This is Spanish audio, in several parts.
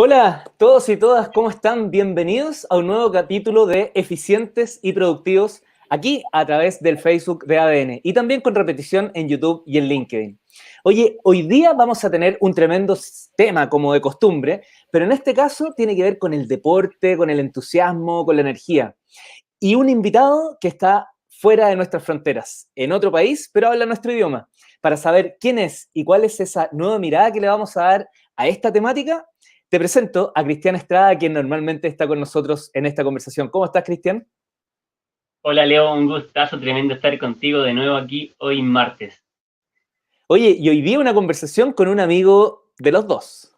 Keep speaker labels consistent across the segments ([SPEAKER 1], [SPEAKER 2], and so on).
[SPEAKER 1] Hola, todos y todas, ¿cómo están? Bienvenidos a un nuevo capítulo de Eficientes y Productivos, aquí a través del Facebook de ADN y también con repetición en YouTube y en LinkedIn. Oye, hoy día vamos a tener un tremendo tema como de costumbre, pero en este caso tiene que ver con el deporte, con el entusiasmo, con la energía. Y un invitado que está fuera de nuestras fronteras, en otro país, pero habla nuestro idioma. Para saber quién es y cuál es esa nueva mirada que le vamos a dar a esta temática, te presento a Cristian Estrada, quien normalmente está con nosotros en esta conversación. ¿Cómo estás, Cristian?
[SPEAKER 2] Hola Leo, un gustazo tremendo estar contigo de nuevo aquí hoy martes.
[SPEAKER 1] Oye, y hoy día una conversación con un amigo de los dos.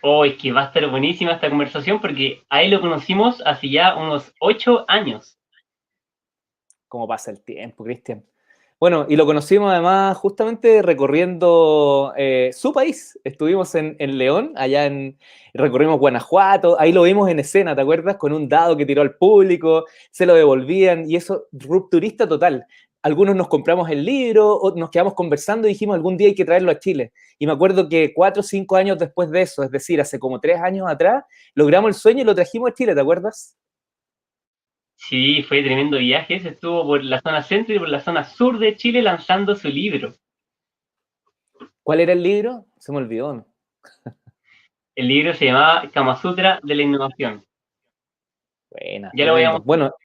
[SPEAKER 2] Oh, es que va a estar buenísima esta conversación porque a él lo conocimos hace ya unos 8 años.
[SPEAKER 1] ¿Cómo pasa el tiempo, Cristian? Bueno, y lo conocimos además justamente recorriendo su país. Estuvimos en León, recorrimos Guanajuato, ahí lo vimos en escena, ¿te acuerdas? Con un dado que tiró al público, se lo devolvían y eso, rupturista total. Algunos nos compramos el libro, o nos quedamos conversando y dijimos algún día hay que traerlo a Chile. Y me acuerdo que 4 o 5 años después de eso, es decir, hace como 3 años atrás, logramos el sueño y lo trajimos a Chile, ¿te acuerdas?
[SPEAKER 2] Sí, fue tremendo viaje, se estuvo por la zona centro y por la zona sur de Chile lanzando su libro.
[SPEAKER 1] ¿Cuál era el libro? Se me olvidó, ¿no?
[SPEAKER 2] El libro se llamaba Kama Sutra de la Innovación.
[SPEAKER 1] Buena,
[SPEAKER 2] Ya lo voy a
[SPEAKER 1] tremendo.
[SPEAKER 2] mostrar.
[SPEAKER 1] Bueno,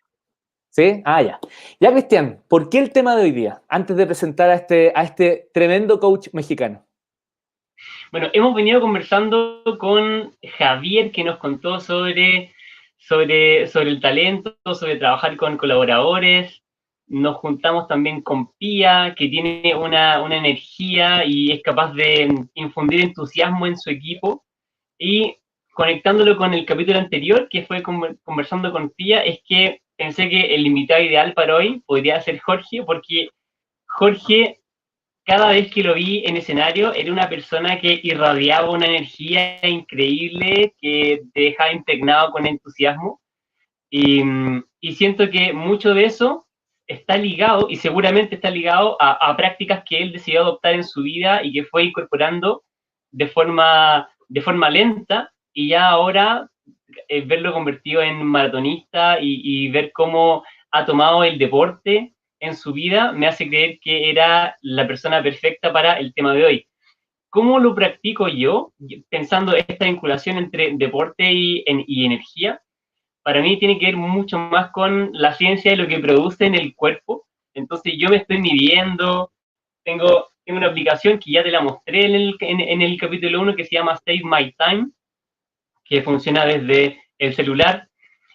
[SPEAKER 1] ¿sí? Ah, ya. Ya, Cristian, ¿por qué el tema de hoy día? Antes de presentar a este tremendo coach mexicano.
[SPEAKER 2] Bueno, hemos venido conversando con Javier que nos contó sobre el talento, sobre trabajar con colaboradores. Nos juntamos también con Pía, que tiene una energía y es capaz de infundir entusiasmo en su equipo. Y conectándolo con el capítulo anterior, que fue conversando con Pía, es que pensé que el invitado ideal para hoy podría ser Jorge, porque Jorge cada vez que lo vi en escenario, era una persona que irradiaba una energía increíble, que te dejaba impregnado con entusiasmo. Y siento que mucho de eso está ligado, y seguramente está ligado a prácticas que él decidió adoptar en su vida y que fue incorporando de forma lenta, y ya ahora verlo convertido en maratonista y ver cómo ha tomado el deporte en su vida me hace creer que era la persona perfecta para el tema de hoy. ¿Cómo lo practico yo? Pensando esta vinculación entre deporte y energía, para mí tiene que ver mucho más con la ciencia de lo que produce en el cuerpo. Entonces yo me estoy midiendo, tengo una aplicación que ya te la mostré en el capítulo 1 que se llama Save My Time, que funciona desde el celular.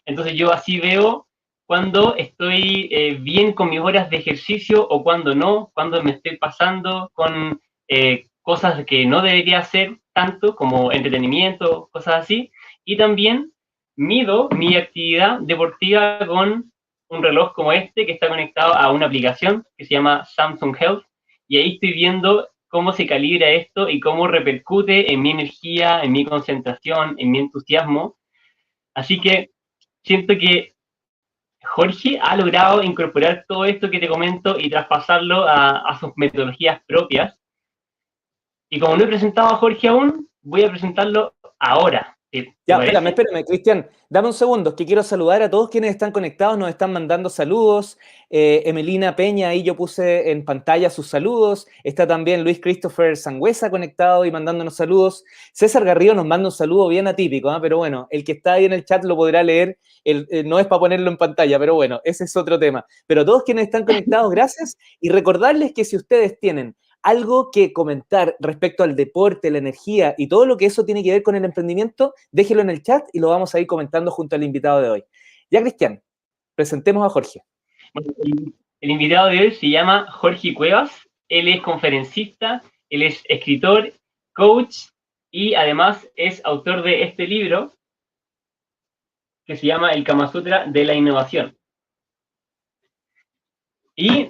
[SPEAKER 2] Entonces yo así veo cuando estoy bien con mis horas de ejercicio o cuando no, cuando me estoy pasando con cosas que no debería hacer tanto como entretenimiento, cosas así. Y también mido mi actividad deportiva con un reloj como este que está conectado a una aplicación que se llama Samsung Health, y ahí estoy viendo cómo se calibra esto y cómo repercute en mi energía, en mi concentración, en mi entusiasmo. Así que siento que Jorge ha logrado incorporar todo esto que te comento y traspasarlo a sus metodologías propias. Y como no he presentado a Jorge aún, voy a presentarlo ahora. ¿Te
[SPEAKER 1] Ya, espérame,
[SPEAKER 2] parece?
[SPEAKER 1] espérame, Cristian, dame un segundo, es que quiero saludar a todos quienes están conectados, nos están mandando saludos. Emelina Peña, ahí yo puse en pantalla sus saludos. Está también Luis Christopher Sangüesa conectado y mandándonos saludos. César Garrido nos manda un saludo bien atípico, ¿eh? Pero bueno, el que está ahí en el chat lo podrá leer, no es para ponerlo en pantalla, pero bueno, ese es otro tema. Pero todos quienes están conectados, gracias. Y recordarles que si ustedes tienen algo que comentar respecto al deporte, la energía y todo lo que eso tiene que ver con el emprendimiento, déjelo en el chat y lo vamos a ir comentando junto al invitado de hoy. Ya, Cristian, presentemos a Jorge.
[SPEAKER 2] Bueno, el invitado de hoy se llama Jorge Cuevas. Él es conferencista, él es escritor, coach y además es autor de este libro que se llama El Kama Sutra de la Innovación. Y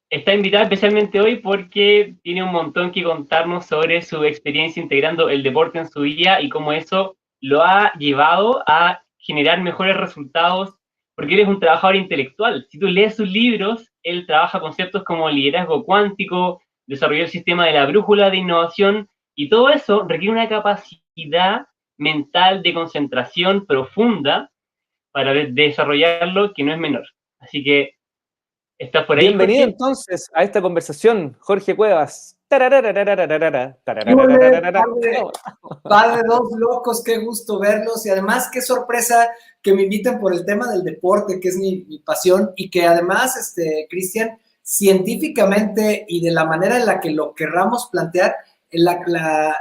[SPEAKER 2] está invitado especialmente hoy porque tiene un montón que contarnos sobre su experiencia integrando el deporte en su vida y cómo eso lo ha llevado a generar mejores resultados, porque él es un trabajador intelectual. Si tú lees sus libros, él trabaja conceptos como liderazgo cuántico, desarrolló el sistema de la brújula de innovación, y todo eso requiere una capacidad capacidad mental de concentración profunda para desarrollarlo, que no es menor. Así que, ¿estás por ahí,
[SPEAKER 1] Bienvenido
[SPEAKER 2] Jorge?
[SPEAKER 1] entonces a esta conversación, Jorge Cuevas.
[SPEAKER 3] Padre, dos locos, qué gusto verlos y además qué sorpresa que me inviten por el tema del deporte, que es mi pasión, y que además, Cristian, científicamente y de la manera en la que lo querramos plantear, la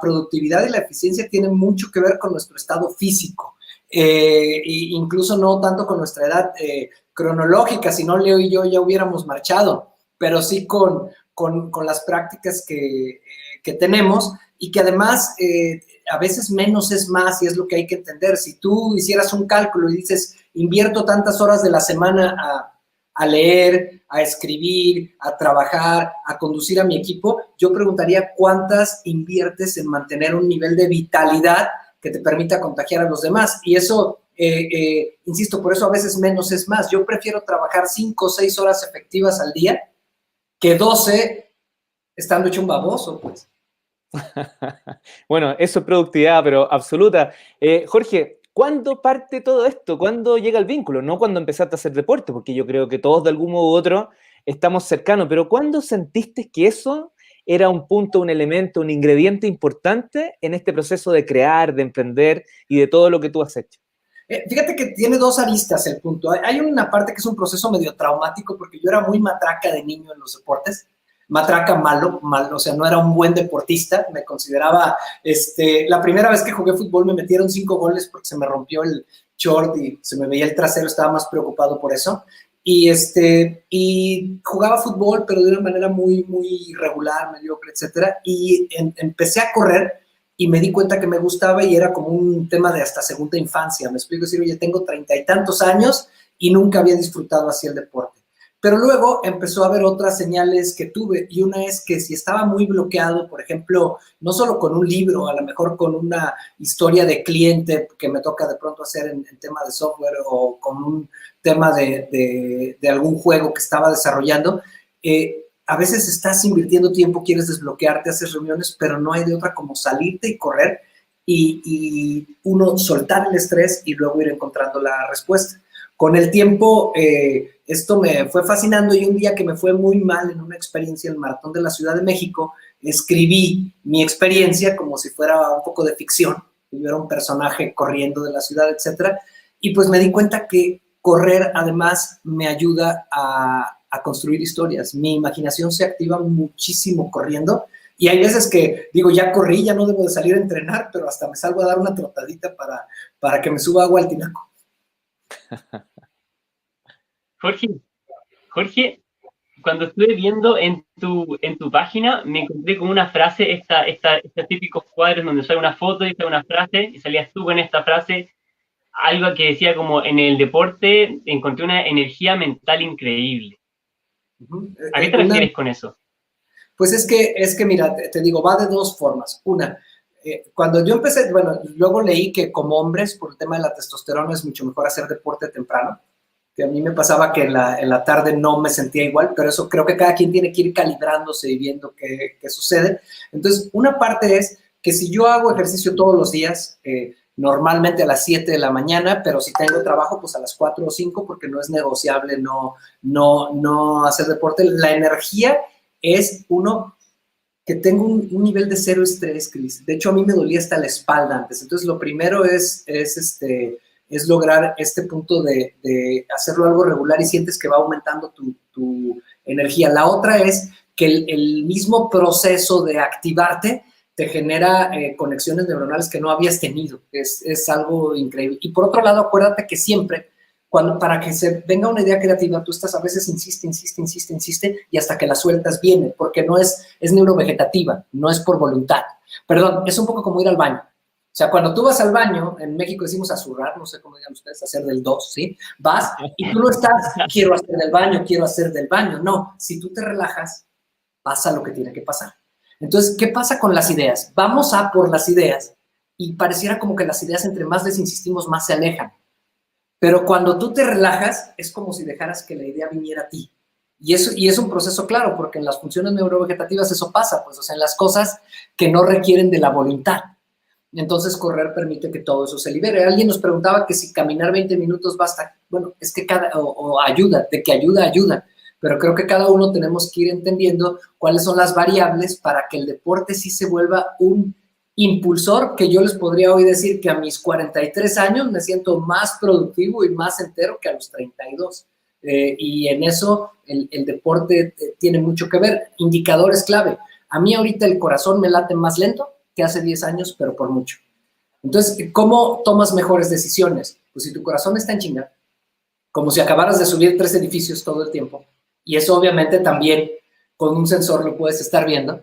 [SPEAKER 3] productividad y la eficiencia tienen mucho que ver con nuestro estado físico, e incluso no tanto con nuestra edad cronológica, si no Leo y yo ya hubiéramos marchado, pero sí con las prácticas que tenemos y que además a veces menos es más y es lo que hay que entender. Si tú hicieras un cálculo y dices, invierto tantas horas de la semana a leer, a escribir, a trabajar, a conducir a mi equipo, yo preguntaría cuántas inviertes en mantener un nivel de vitalidad que te permita contagiar a los demás. Y eso, insisto, por eso a veces menos es más. Yo prefiero trabajar 5 o 6 horas efectivas al día que 12 estando hecho un baboso, pues.
[SPEAKER 1] Bueno, eso es productividad, pero absoluta. Jorge, ¿cuándo parte todo esto? ¿Cuándo llega el vínculo? No cuando empezaste a hacer deporte, porque yo creo que todos de algún modo u otro estamos cercanos, pero ¿cuándo sentiste que eso era un punto, un elemento, un ingrediente importante en este proceso de crear, de emprender y de todo lo que tú has hecho?
[SPEAKER 3] Fíjate que tiene dos aristas el punto. Hay una parte que es un proceso medio traumático porque yo era muy matraca de niño en los deportes. Matraca malo, o sea, no era un buen deportista, me consideraba, la primera vez que jugué fútbol me metieron 5 goles porque se me rompió el short y se me veía el trasero, estaba más preocupado por eso, y jugaba fútbol, pero de una manera muy, muy irregular, mediocre, etcétera, y empecé a correr y me di cuenta que me gustaba y era como un tema de hasta segunda infancia, me explico, decir, oye, tengo 30 y tantos años y nunca había disfrutado así el deporte. Pero luego empezó a haber otras señales que tuve y una es que si estaba muy bloqueado, por ejemplo, no solo con un libro, a lo mejor con una historia de cliente que me toca de pronto hacer en tema de software o con un tema de algún juego que estaba desarrollando, a veces estás invirtiendo tiempo, quieres desbloquearte, haces reuniones, pero no hay de otra como salirte y correr y uno soltar el estrés y luego ir encontrando la respuesta. Con el tiempo, esto me fue fascinando y un día que me fue muy mal en una experiencia en el Maratón de la Ciudad de México, escribí mi experiencia como si fuera un poco de ficción. Yo era un personaje corriendo de la ciudad, etcétera, y pues me di cuenta que correr además me ayuda a construir historias. Mi imaginación se activa muchísimo corriendo y hay veces que digo, ya corrí, ya no debo de salir a entrenar, pero hasta me salgo a dar una trotadita para que me suba agua al tinaco.
[SPEAKER 2] Jorge, cuando estuve viendo en tu página, me encontré con una frase, estos típicos cuadros donde sale una foto y sale una frase, y salías tú con esta frase, algo que decía como, en el deporte encontré una energía mental increíble. ¿A qué te refieres con eso?
[SPEAKER 3] Pues es que mira, te digo, va de dos formas. Una, cuando yo empecé, bueno, luego leí que como hombres, por el tema de la testosterona, es mucho mejor hacer deporte temprano, que a mí me pasaba que en la tarde no me sentía igual, pero eso creo que cada quien tiene que ir calibrándose y viendo qué sucede. Entonces, una parte es que si yo hago ejercicio todos los días, normalmente a las 7 de la mañana, pero si tengo trabajo, pues a las 4 o 5, porque no es negociable no hacer deporte. La energía es que tengo un nivel de cero estrés, Cris. De hecho, a mí me dolía hasta la espalda antes. Entonces, lo primero es lograr este punto de hacerlo algo regular y sientes que va aumentando tu energía. La otra es que el mismo proceso de activarte te genera conexiones neuronales que no habías tenido. Es algo increíble. Y por otro lado, acuérdate que siempre, para que se venga una idea creativa, tú estás a veces insiste, y hasta que la sueltas viene, porque no es neurovegetativa, no es por voluntad. Perdón, es un poco como ir al baño. O sea, cuando tú vas al baño, en México decimos azurrar, no sé cómo digan ustedes, hacer del 2, ¿sí? Vas y tú no estás, quiero hacer del baño. No, si tú te relajas, pasa lo que tiene que pasar. Entonces, ¿qué pasa con las ideas? Vamos a por las ideas y pareciera como que las ideas entre más les insistimos, más se alejan. Pero cuando tú te relajas, es como si dejaras que la idea viniera a ti. Y es un proceso claro, porque en las funciones neurovegetativas eso pasa, pues, o sea, en las cosas que no requieren de la voluntad. Entonces, correr permite que todo eso se libere. Alguien nos preguntaba que si caminar 20 minutos basta. Bueno, es que ayuda, de que ayuda. Pero creo que cada uno tenemos que ir entendiendo cuáles son las variables para que el deporte sí se vuelva un impulsor, que yo les podría hoy decir que a mis 43 años me siento más productivo y más entero que a los 32. Y en eso el deporte tiene mucho que ver. Indicadores clave. A mí ahorita el corazón me late más lento que hace 10 años, pero por mucho. Entonces, ¿cómo tomas mejores decisiones? Pues si tu corazón está en chinga, como si acabaras de subir 3 edificios todo el tiempo, y eso obviamente también con un sensor lo puedes estar viendo,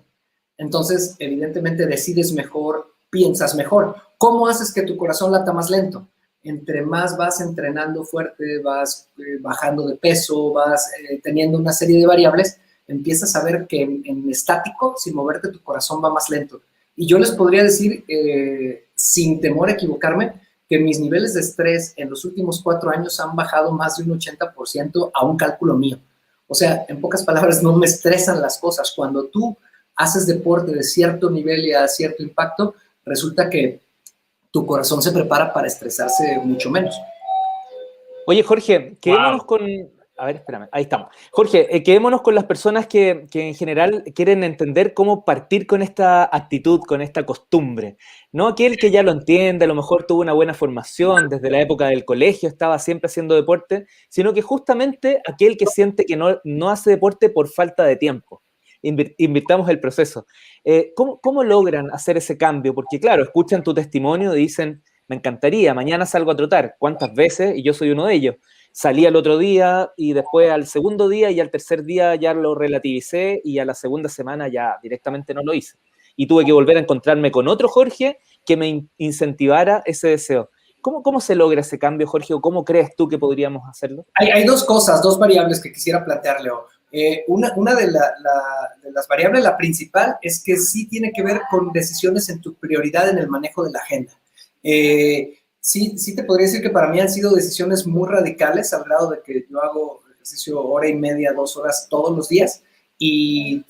[SPEAKER 3] entonces evidentemente decides mejor, piensas mejor. ¿Cómo haces que tu corazón lata más lento? Entre más vas entrenando fuerte, vas bajando de peso, vas teniendo una serie de variables, empiezas a ver que en estático, sin moverte, tu corazón va más lento. Y yo les podría decir, sin temor a equivocarme, que mis niveles de estrés en los últimos 4 años han bajado más de un 80% a un cálculo mío. O sea, en pocas palabras, no me estresan las cosas. Cuando tú haces deporte de cierto nivel y a cierto impacto, resulta que tu corazón se prepara para estresarse mucho menos.
[SPEAKER 1] Oye, Jorge, quedémonos con... A ver, espérame, ahí estamos. Jorge, quedémonos con las personas que en general quieren entender cómo partir con esta actitud, con esta costumbre. No aquel que ya lo entiende, a lo mejor tuvo una buena formación desde la época del colegio, estaba siempre haciendo deporte, sino que justamente aquel que siente que no hace deporte por falta de tiempo. Invirtamos el proceso. ¿Cómo logran hacer ese cambio? Porque claro, escuchan tu testimonio y dicen, me encantaría, mañana salgo a trotar. ¿Cuántas veces? Y yo soy uno de ellos. Salí al otro día y después al segundo día y al tercer día ya lo relativicé y a la segunda semana ya directamente no lo hice. Y tuve que volver a encontrarme con otro Jorge que me incentivara ese deseo. ¿Cómo se logra ese cambio, Jorge? ¿O cómo crees tú que podríamos hacerlo?
[SPEAKER 3] Hay 2 cosas, 2 variables que quisiera plantear, Leo. Una de las variables, la principal, es que sí tiene que ver con decisiones en tu prioridad en el manejo de la agenda. Sí te podría decir que para mí han sido decisiones muy radicales, al grado de que yo hago ejercicio 1:30, 2 horas todos los días, y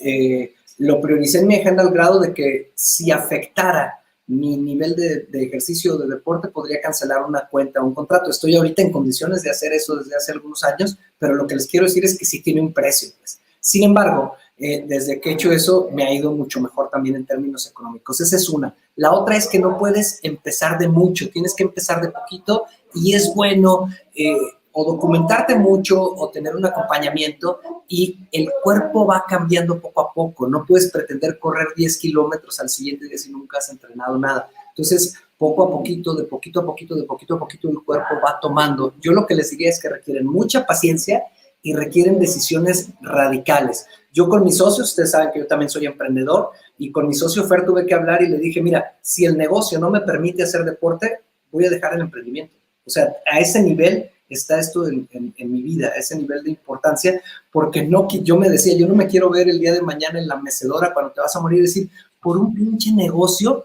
[SPEAKER 3] lo prioricé en mi agenda al grado de que si afectara mi nivel de ejercicio de deporte, podría cancelar una cuenta o un contrato. Estoy ahorita en condiciones de hacer eso desde hace algunos años, pero lo que les quiero decir es que sí tiene un precio, pues. Sin embargo, desde que he hecho eso, me ha ido mucho mejor también en términos económicos. Esa es una. La otra es que no puedes empezar de mucho, tienes que empezar de poquito, y es bueno o documentarte mucho o tener un acompañamiento, y el cuerpo va cambiando poco a poco. No puedes pretender correr 10 kilómetros al siguiente día si nunca has entrenado nada. Entonces, poco a poquito, de poquito a poquito, el cuerpo va tomando. Yo lo que les diría es que requieren mucha paciencia y requieren decisiones radicales. Yo con mis socios, ustedes saben que yo también soy emprendedor, y con mi socio Fer tuve que hablar y le dije, mira, si el negocio no me permite hacer deporte, voy a dejar el emprendimiento. O sea, a ese nivel está esto en mi vida, a ese nivel de importancia, porque yo me decía, yo no me quiero ver el día de mañana en la mecedora cuando te vas a morir y decir, por un pinche negocio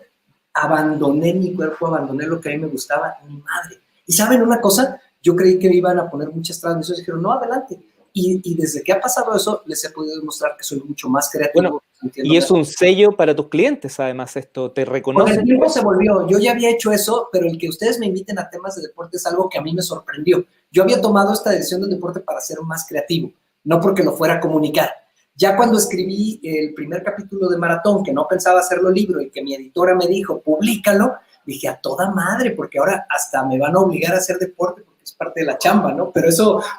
[SPEAKER 3] abandoné mi cuerpo, abandoné lo que a mí me gustaba, mi madre. Y ¿saben una cosa? Yo creí que me iban a poner muchas trabas, y dijeron, no, adelante. Y desde que ha pasado eso, les he podido demostrar que soy mucho más creativo.
[SPEAKER 1] Bueno, y es un sello para tus clientes, además, esto te reconocen.
[SPEAKER 3] Con el tiempo se volvió. Yo ya había hecho eso, pero el que ustedes me inviten a temas de deporte es algo que a mí me sorprendió. Yo había tomado esta decisión del deporte para ser más creativo, no porque lo fuera a comunicar. Ya cuando escribí el primer capítulo de Maratón, que no pensaba hacerlo libro y que mi editora me dijo, públicalo, dije, a toda madre, porque ahora hasta me van a obligar a hacer deporte, porque es parte de la chamba, ¿no? Pero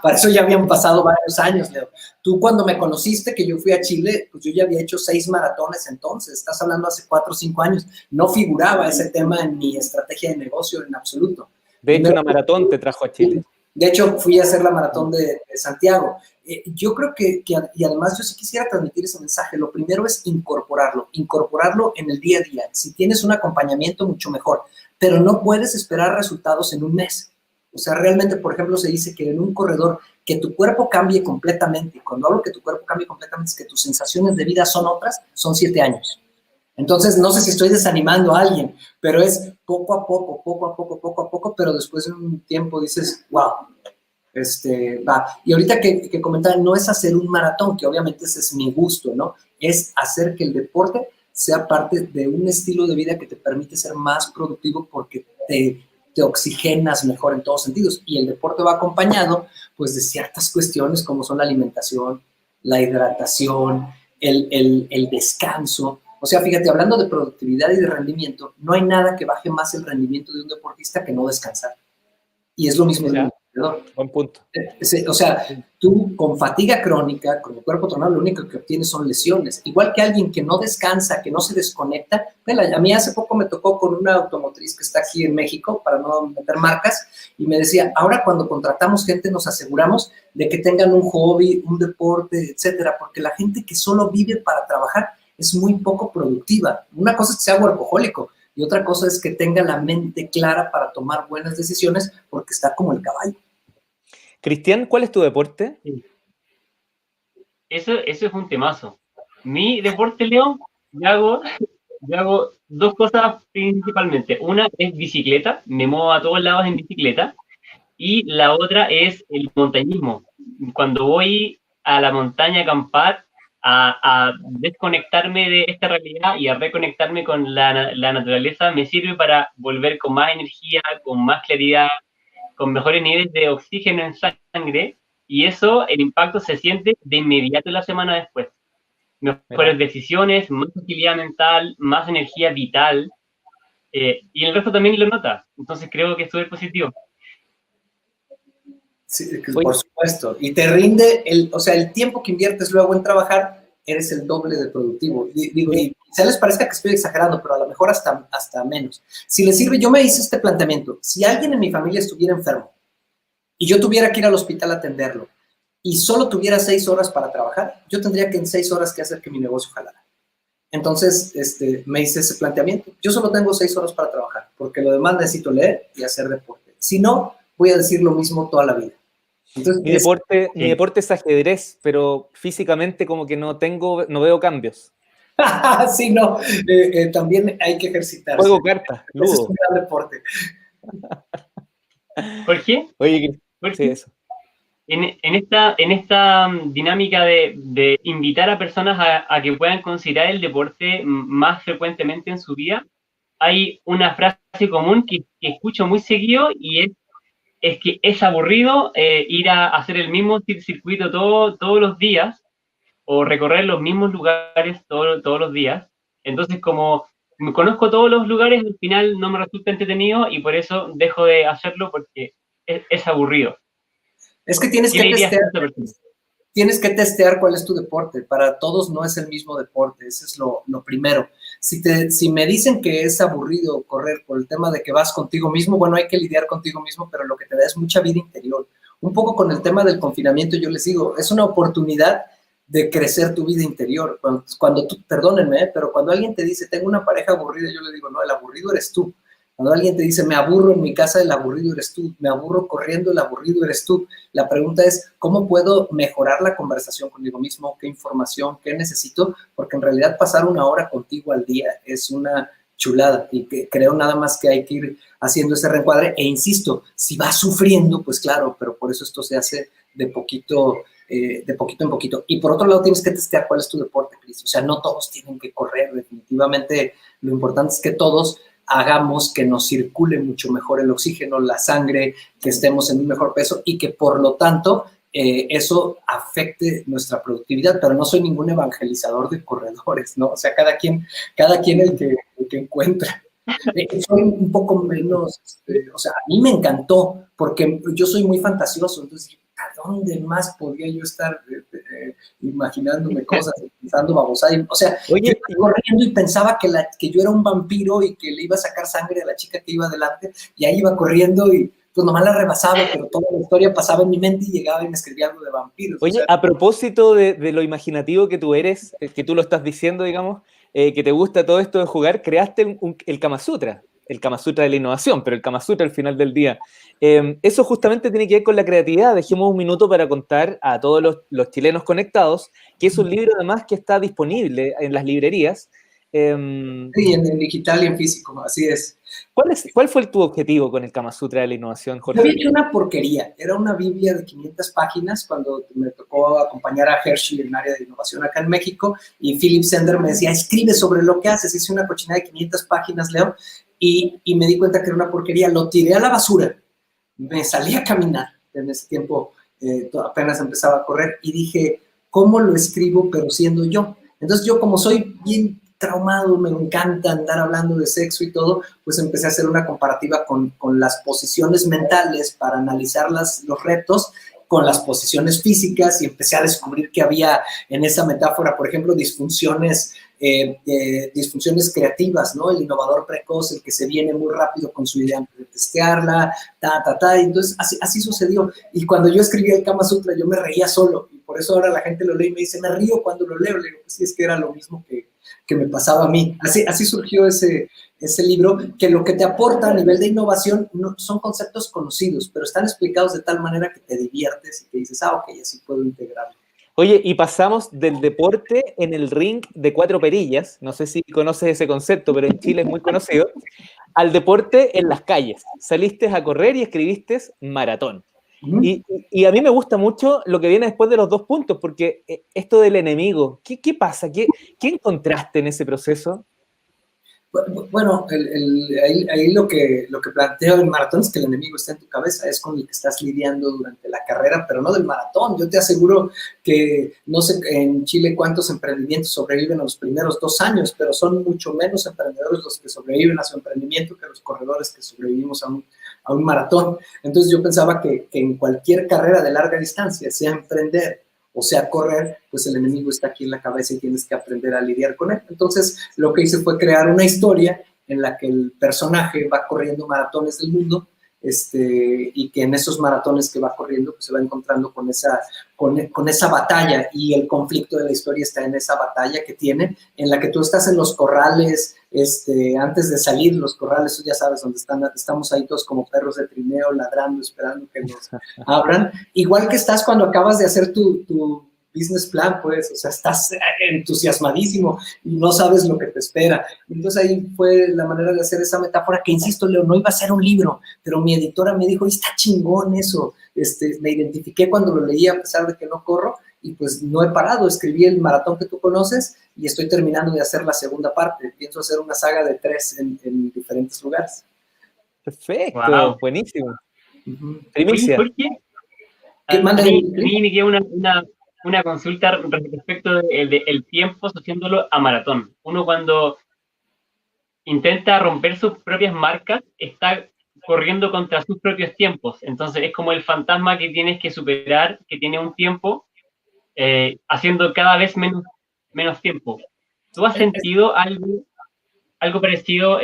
[SPEAKER 3] para eso ya habían pasado varios años, Leo. Tú cuando me conociste, que yo fui a Chile, pues yo ya había hecho 6 maratones entonces, estás hablando hace 4 o 5 años, no figuraba ese tema en mi estrategia de negocio en absoluto.
[SPEAKER 1] De hecho, una maratón te trajo a Chile.
[SPEAKER 3] De hecho, fui a hacer la maratón de Santiago. Yo creo que, y además yo sí quisiera transmitir ese mensaje. Lo primero es incorporarlo en el día a día. Si tienes un acompañamiento, mucho mejor, pero no puedes esperar resultados en un mes. O sea, realmente, por ejemplo, se dice que en un corredor, que tu cuerpo cambie completamente, y cuando hablo que tu cuerpo cambie completamente, es que tus sensaciones de vida son otras, son 7 años. Entonces, no sé si estoy desanimando a alguien, pero es poco a poco, pero después de un tiempo dices, wow, va. Y ahorita que comentaba, no es hacer un maratón, que obviamente ese es mi gusto, ¿no? Es hacer que el deporte sea parte de un estilo de vida que te permite ser más productivo porque te oxigenas mejor en todos sentidos. Y el deporte va acompañado, pues, de ciertas cuestiones como son la alimentación, la hidratación, el descanso. O sea, fíjate, hablando de productividad y de rendimiento, no hay nada que baje más el rendimiento de un deportista que no descansar. Y es lo mismo de un emprendedor.
[SPEAKER 1] Buen punto.
[SPEAKER 3] O sea, tú con fatiga crónica, con el cuerpo tronado, lo único que obtienes son lesiones. Igual que alguien que no descansa, que no se desconecta. A mí hace poco me tocó con una automotriz que está aquí en México, para no meter marcas, y me decía, ahora cuando contratamos gente nos aseguramos de que tengan un hobby, un deporte, etcétera, porque la gente que solo vive para trabajar es muy poco productiva. Una cosa es que sea workahólico, y otra cosa es que tenga la mente clara para tomar buenas decisiones, porque está como el caballo.
[SPEAKER 1] Cristian, ¿cuál es tu deporte?
[SPEAKER 2] Eso es un temazo. Mi deporte, Leo, yo hago dos cosas principalmente. Una es bicicleta, me muevo a todos lados en bicicleta, y la otra es el montañismo. Cuando voy a la montaña a acampar, a desconectarme de esta realidad y a reconectarme con la naturaleza, me sirve para volver con más energía, con más claridad, con mejores niveles de oxígeno en sangre, y eso, el impacto se siente de inmediato la semana después. Mejores decisiones, más agilidad mental, más energía vital, y el resto también lo nota. Entonces creo que es súper positivo.
[SPEAKER 3] Sí, por supuesto. Y te rinde, o sea, el tiempo que inviertes luego en trabajar, eres el doble de productivo. Digo, y quizá les parezca que estoy exagerando, pero a lo mejor hasta menos. Si les sirve, yo me hice este planteamiento. Si alguien en mi familia estuviera enfermo y yo tuviera que ir al hospital a atenderlo y solo tuviera 6 horas para trabajar, yo tendría que en 6 horas que hacer que mi negocio jalara. Entonces, me hice ese planteamiento. Yo solo tengo 6 horas para trabajar, porque lo demás necesito leer y hacer deporte. Si no, voy a decir lo mismo toda la vida. Entonces,
[SPEAKER 1] mi deporte es ajedrez, pero físicamente como que no veo cambios.
[SPEAKER 3] Sí, no, también hay que ejercitarse.
[SPEAKER 1] Juego cartas, ludo.
[SPEAKER 3] Ese es un gran deporte.
[SPEAKER 2] Jorge,
[SPEAKER 1] Oye, sí, eso.
[SPEAKER 2] En esta dinámica de invitar a personas a que puedan considerar el deporte más frecuentemente en su vida, hay una frase común que escucho muy seguido, y es que es aburrido ir a hacer el mismo circuito todos los días, o recorrer los mismos lugares todos los días. Entonces, como conozco todos los lugares, al final no me resulta entretenido, y por eso dejo de hacerlo, porque es aburrido.
[SPEAKER 3] Es que tienes que testear cuál es tu deporte. Para todos no es el mismo deporte, eso es lo primero. Si me dicen que es aburrido correr por el tema de que vas contigo mismo, bueno, hay que lidiar contigo mismo, pero lo que te da es mucha vida interior. Un poco con el tema del confinamiento, yo les digo, es una oportunidad de crecer tu vida interior. Cuando tú, perdónenme, pero cuando alguien te dice, tengo una pareja aburrida, yo le digo, no, el aburrido eres tú. Cuando alguien te dice, me aburro en mi casa, el aburrido eres tú. Me aburro corriendo, el aburrido eres tú. La pregunta es, ¿cómo puedo mejorar la conversación conmigo mismo? ¿Qué información? ¿Qué necesito? Porque en realidad pasar 1 hora contigo al día es una chulada, y creo nada más que hay que ir haciendo ese reencuadre. E insisto, si vas sufriendo, pues claro, pero por eso esto se hace de poquito en poquito. Y por otro lado, tienes que testear cuál es tu deporte, Cris. O sea, no todos tienen que correr. Definitivamente, lo importante es que todos hagamos que nos circule mucho mejor el oxígeno, la sangre, que estemos en un mejor peso, y que por lo tanto eso afecte nuestra productividad. Pero no soy ningún evangelizador de corredores, ¿no? O sea, cada quien el que encuentra. Soy un poco menos, o sea, a mí me encantó, porque yo soy muy fantasioso. Entonces, ¿a dónde más podría yo estar imaginándome cosas, pensando babosada? O sea, yo iba corriendo y pensaba que yo era un vampiro y que le iba a sacar sangre a la chica que iba adelante, y ahí iba corriendo y pues nomás la rebasaba, pero toda la historia pasaba en mi mente y llegaba y me escribía algo de vampiros.
[SPEAKER 1] Oye, o sea, a propósito de lo imaginativo que tú eres, que tú lo estás diciendo, digamos, que te gusta todo esto de jugar, creaste el Kama Sutra de la innovación, pero el Kama Sutra al final del día. Eso justamente tiene que ver con la creatividad. Dejemos un minuto para contar a todos los chilenos conectados que es un libro además que está disponible en las librerías,
[SPEAKER 3] Sí, en digital y en físico, así es.
[SPEAKER 1] ¿Cuál fue tu objetivo con el Kama Sutra de la innovación,
[SPEAKER 3] Yo
[SPEAKER 1] Jorge?
[SPEAKER 3] había hecho una porquería, era una Biblia de 500 páginas cuando me tocó acompañar a Hershey en el área de innovación acá en México, y Philip Sender me decía, escribe sobre lo que haces. Hice una cochinada de 500 páginas, Leo, y me di cuenta que era una porquería, lo tiré a la basura, me salí a caminar, en ese tiempo apenas empezaba a correr, y dije, ¿cómo lo escribo pero siendo yo? Entonces yo, como soy bien traumado, me encanta andar hablando de sexo y todo, pues empecé a hacer una comparativa con las posiciones mentales para analizar los retos con las posiciones físicas, y empecé a descubrir que había en esa metáfora, por ejemplo, disfunciones creativas, ¿no? El innovador precoz, el que se viene muy rápido con su idea antes de testearla, y entonces así sucedió. Y cuando yo escribí el Kama Sutra, yo me reía solo, y por eso ahora la gente lo lee y me dice, me río cuando lo leo. Le digo, pues sí, es que era lo mismo que me pasaba a mí. Así surgió ese libro, que lo que te aporta a nivel de innovación no, son conceptos conocidos, pero están explicados de tal manera que te diviertes y te dices, ok, así puedo integrarlo.
[SPEAKER 1] Oye, y pasamos del deporte en el ring de 4 perillas, no sé si conoces ese concepto, pero en Chile es muy conocido, al deporte en las calles. Saliste a correr y escribiste maratón. Y a mí me gusta mucho lo que viene después de los 2 puntos, porque esto del enemigo, ¿qué pasa? ¿Qué encontraste en ese proceso?
[SPEAKER 3] Bueno, ahí lo que planteo en maratón es que el enemigo está en tu cabeza, es con el que estás lidiando durante la carrera, pero no del maratón. Yo te aseguro que no sé en Chile cuántos emprendimientos sobreviven a los primeros 2 años, pero son mucho menos emprendedores los que sobreviven a su emprendimiento que los corredores que sobrevivimos a un maratón. Entonces yo pensaba que en cualquier carrera de larga distancia, sea emprender o sea correr, pues el enemigo está aquí en la cabeza y tienes que aprender a lidiar con él. Entonces lo que hice fue crear una historia en la que el personaje va corriendo maratones del mundo, y que en esos maratones que va corriendo pues se va encontrando con esa batalla, y el conflicto de la historia está en esa batalla que tiene, en la que tú estás en los corrales, antes de salir, los corrales, ya sabes, donde estamos ahí todos como perros de trineo, ladrando, esperando que nos abran, igual que estás cuando acabas de hacer tu business plan, pues, o sea, estás entusiasmadísimo y no sabes lo que te espera. Entonces ahí fue la manera de hacer esa metáfora que, insisto, Leo, no iba a ser un libro, pero mi editora me dijo, está chingón eso. Me identifiqué cuando lo leí, a pesar de que no corro, y pues no he parado. Escribí el maratón que tú conoces y estoy terminando de hacer la segunda parte. Pienso hacer una saga de 3 en diferentes lugares.
[SPEAKER 1] Perfecto,
[SPEAKER 2] wow.
[SPEAKER 1] Buenísimo.
[SPEAKER 2] Primicia. ¿Por qué? A mí me queda una consulta respecto del tiempo asociándolo a maratón. Uno, cuando intenta romper sus propias marcas, está corriendo contra sus propios tiempos. Entonces es como el fantasma que tienes que superar, que tiene un tiempo, haciendo cada vez menos tiempo. ¿Tú has sentido algo parecido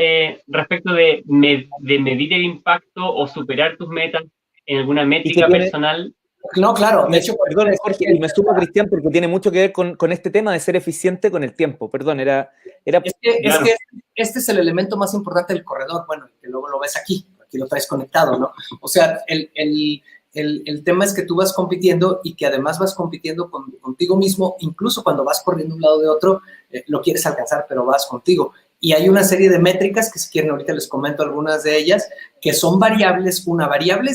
[SPEAKER 2] respecto de medir el impacto o superar tus metas en alguna métrica personal?
[SPEAKER 3] No, claro. De hecho,
[SPEAKER 1] perdón, Jorge, y me sumo a Cristian porque tiene mucho que ver con este tema de ser eficiente con el tiempo. Perdón, era
[SPEAKER 3] Es que este es el elemento más importante del corredor. Bueno, que luego lo ves aquí lo traes conectado, ¿no? O sea, el tema es que tú vas compitiendo, y que además vas compitiendo contigo mismo, incluso cuando vas corriendo de un lado de otro, lo quieres alcanzar, pero vas contigo. Y hay una serie de métricas que, si quieren, ahorita les comento algunas de ellas, que son variables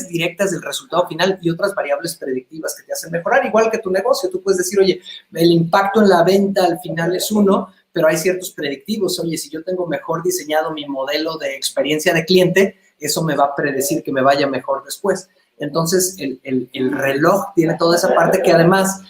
[SPEAKER 3] directas del resultado final y otras variables predictivas que te hacen mejorar, igual que tu negocio. Tú puedes decir, oye, el impacto en la venta al final es 1, pero hay ciertos predictivos. Oye, si yo tengo mejor diseñado mi modelo de experiencia de cliente, eso me va a predecir que me vaya mejor después. Entonces, el reloj tiene toda esa parte que, además,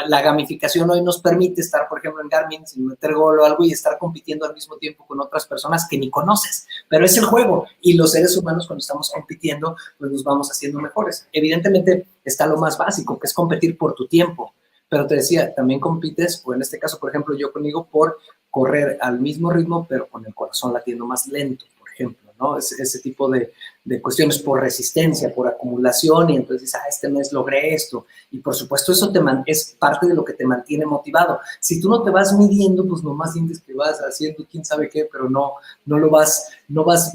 [SPEAKER 3] la gamificación hoy nos permite estar, por ejemplo, en Garmin sin meter gol o algo y estar compitiendo al mismo tiempo con otras personas que ni conoces, pero es el juego, y los seres humanos, cuando estamos compitiendo, pues nos vamos haciendo mejores. Evidentemente está lo más básico, que es competir por tu tiempo, pero te decía, también compites, o en este caso, por ejemplo, yo conmigo, por correr al mismo ritmo, pero con el corazón latiendo más lento, por ejemplo, ¿no? Ese tipo de cuestiones, por resistencia, por acumulación, y entonces dices, este mes logré esto, y por supuesto eso es parte de lo que te mantiene motivado. Si tú no te vas midiendo, pues nomás sientes que vas haciendo quién sabe qué, pero no vas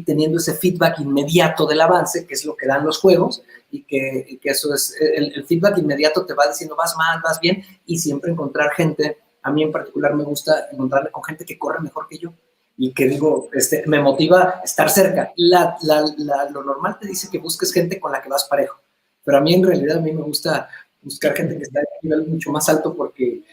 [SPEAKER 3] teniendo ese feedback inmediato del avance, que es lo que dan los juegos, y que eso es, el feedback inmediato te va diciendo, vas mal, vas bien, y siempre encontrar gente a mí en particular me gusta encontrarme con gente que corre mejor que yo y que digo, me motiva estar cerca. Lo normal te dice que busques gente con la que vas parejo, pero a mí en realidad a mí me gusta buscar gente que está a un nivel mucho más alto porque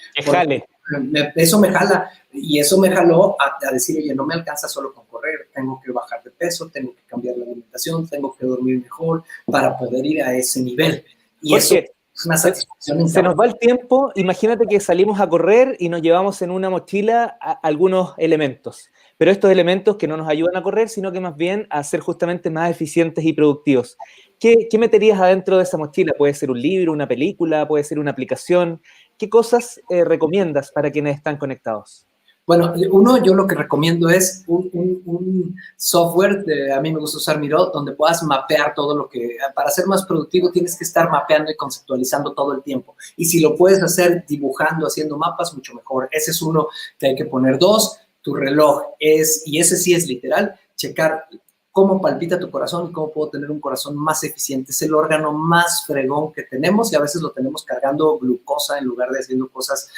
[SPEAKER 3] eso me jala, y eso me jaló a decir, oye, no me alcanza solo con correr, tengo que bajar de peso, tengo que cambiar la alimentación, tengo que dormir mejor para poder ir a ese nivel. Y
[SPEAKER 1] Jorge,
[SPEAKER 3] eso es una satisfacción.
[SPEAKER 1] Se nos va el tiempo, imagínate que salimos a correr y nos llevamos en una mochila algunos elementos, pero estos elementos que no nos ayudan a correr, sino que más bien a ser justamente más eficientes y productivos. ¿Qué meterías adentro de esa mochila? Puede ser un libro, una película, puede ser una aplicación. ¿Qué cosas recomiendas para quienes están conectados?
[SPEAKER 3] Bueno, yo lo que recomiendo es un software, a mí me gusta usar Miro, donde puedas mapear todo lo que, para ser más productivo tienes que estar mapeando y conceptualizando todo el tiempo. Y si lo puedes hacer dibujando, haciendo mapas, mucho mejor. Ese es uno que hay que poner. 2, tu reloj y ese sí es literal, checar cómo palpita tu corazón y cómo puedo tener un corazón más eficiente. Es el órgano más fregón que tenemos y a veces lo tenemos cargando glucosa en lugar de haciendo cosas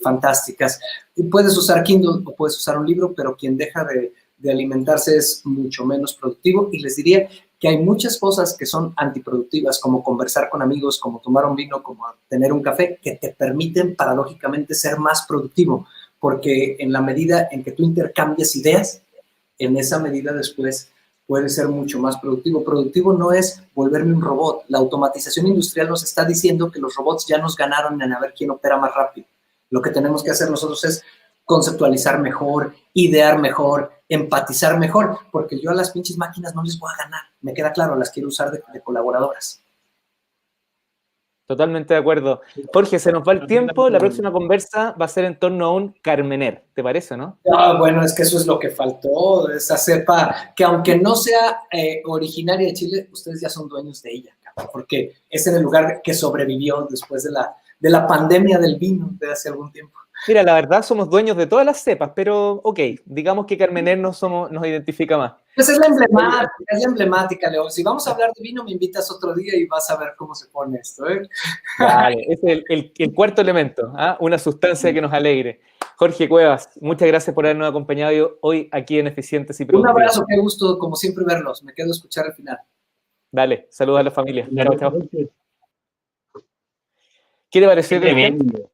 [SPEAKER 3] fantásticas. Y puedes usar Kindle o puedes usar un libro, pero quien deja de alimentarse es mucho menos productivo. Y les diría que hay muchas cosas que son antiproductivas, como conversar con amigos, como tomar un vino, como tener un café, que te permiten paradójicamente ser más productivo, porque en la medida en que tú intercambias ideas, en esa medida después puede ser mucho más productivo. Productivo no es volverme un robot. La automatización industrial nos está diciendo que los robots ya nos ganaron en a ver quién opera más rápido. Lo que tenemos que hacer nosotros es conceptualizar mejor, idear mejor, empatizar mejor, porque yo a las pinches máquinas no les voy a ganar. Me queda claro, las quiero usar de colaboradoras.
[SPEAKER 1] Totalmente de acuerdo. Jorge, se nos va el tiempo. La próxima conversa va a ser en torno a un Carmener. ¿Te parece, no?
[SPEAKER 3] Bueno, es que eso es lo que faltó, esa cepa que aunque no sea originaria de Chile, ustedes ya son dueños de ella, porque es en el lugar que sobrevivió después de la pandemia del vino de hace algún tiempo.
[SPEAKER 1] Mira, la verdad somos dueños de todas las cepas, pero ok, digamos que Carmener nos identifica más.
[SPEAKER 3] Pues es la emblemática, Leo. Si vamos a hablar de vino, me invitas otro día y vas a ver cómo se pone esto, ¿eh?
[SPEAKER 1] Vale, es el cuarto elemento, ¿ah? Una sustancia que nos alegre. Jorge Cuevas, muchas gracias por habernos acompañado hoy aquí en Eficientes y Productivos.
[SPEAKER 3] Un abrazo, qué gusto, como siempre, verlos. Me quedo a escuchar el final.
[SPEAKER 1] Dale, saludos a la familia. Chao, chao. ¿Qué te pareció?
[SPEAKER 2] Tremendo.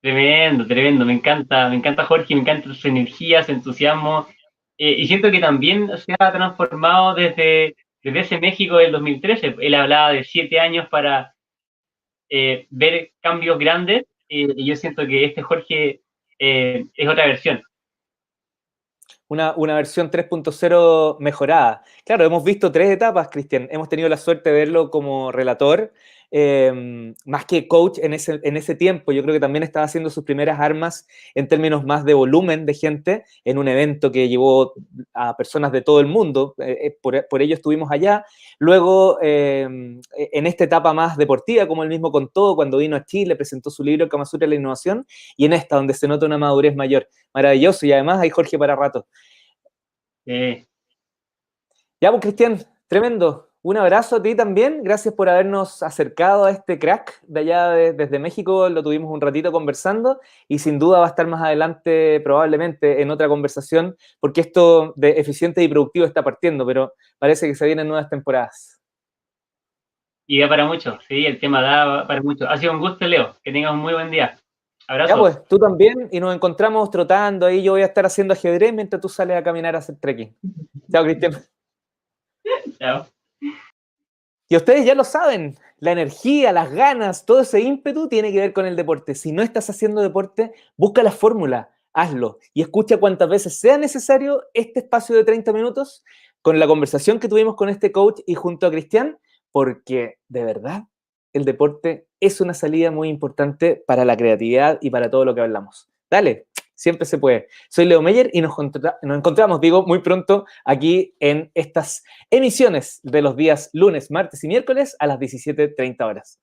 [SPEAKER 2] Tremendo. Me encanta Jorge, me encanta su energía, su entusiasmo. Y siento que también se ha transformado desde ese México del 2013. Él hablaba de 7 años para ver cambios grandes. Y yo siento que este Jorge es otra versión.
[SPEAKER 1] Una versión 3.0 mejorada. Claro, hemos visto 3 etapas, Cristian. Hemos tenido la suerte de verlo como relator, más que coach en ese tiempo. Yo creo que también estaba haciendo sus primeras armas en términos más de volumen de gente en un evento que llevó a personas de todo el mundo. Por ello estuvimos allá. Luego, en esta etapa más deportiva, como él mismo contó, cuando vino a Chile, presentó su libro Kama Sutra de la Innovación, y en esta, donde se nota una madurez mayor. Maravilloso, y además hay Jorge para rato. Ya, pues, Cristian, tremendo. Un abrazo a ti también. Gracias por habernos acercado a este crack de allá desde México. Lo tuvimos un ratito conversando y sin duda va a estar más adelante probablemente en otra conversación, porque esto de eficiente y productivo está partiendo, pero parece que se vienen nuevas temporadas.
[SPEAKER 2] Y da para mucho, sí, el tema da para mucho. Ha sido un gusto, Leo. Que tengas un muy buen día. Abrazo.
[SPEAKER 1] Ya, pues, tú también, y nos encontramos trotando ahí. Yo voy a estar haciendo ajedrez mientras tú sales a caminar a hacer trekking. Chao, Cristian.
[SPEAKER 2] Chao.
[SPEAKER 1] Y ustedes ya lo saben, la energía, las ganas, todo ese ímpetu tiene que ver con el deporte. Si no estás haciendo deporte, busca la fórmula, hazlo y escucha cuantas veces sea necesario este espacio de 30 minutos con la conversación que tuvimos con este coach y junto a Cristian, porque de verdad el deporte es una salida muy importante para la creatividad y para todo lo que hablamos. Dale, siempre se puede. Soy Leo Meyer y nos encontramos, muy pronto aquí en estas emisiones de los días lunes, martes y miércoles a las 17:30 horas.